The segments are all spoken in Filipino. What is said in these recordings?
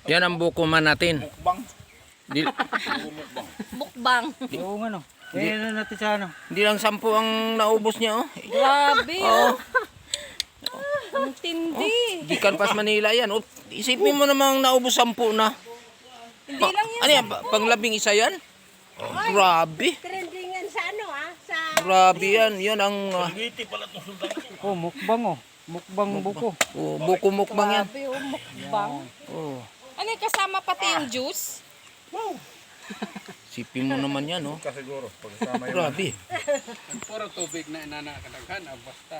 Yan ang bukuman natin. Mukbang. Di, Mukbang. Oo nga no. Eh, ano natin sa ano? di lang 10 ang naubos niya, oh. Grabe. Oo. Ang tindi. Gikan pas Manila yan. Oh, isipin mo namang naubos 10 na. Hindi lang yan. Ano yan? Panglabing isa yan? Grabe. Trendingan sa ano sa Grabe yan. Yan ang Ngiti pala itong sultan. Oh, mukbang oh. Mukbang buko. buko mukbang yan. Grabe, mukbang. Oh. Ano yung kasama pati yung juice? Isipin mo naman yan, oh. Kasiguro. Pagkasama yun. Grabe. Puro tubig na inanakadaghan, basta.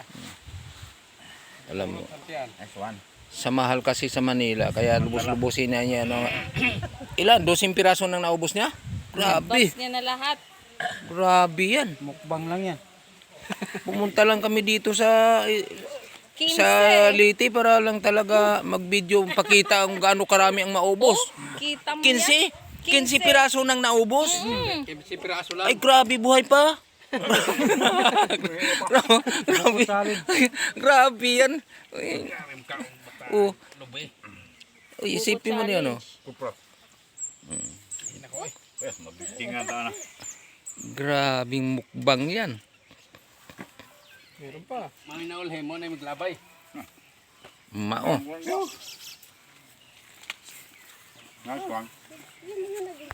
Alam mo. Yan. Nice one. Sa mahal kasi sa Manila, kaya lubos-lubusin na niya. No? Ilan? 12 piraso nang naubos niya? Grabe. Bas niya na lahat. Grabe yan. Mukbang lang yan. Pumunta lang kami dito sa 15. Leyte para lang talaga mag-video pakita kung gaano karami ang maubos. Kita mo yan? 15? 15 piraso nang naubos? Si piraso lang. Ay grabe, buhay pa. Grabe. Grabe yan. Oh. Uy, isipin mo niyan, oh. Kupra. Mabigtingan ta na. Grabing mukbang yan. Meron pa. Mga inaulhe mo na maglabay. Mao. Nice one.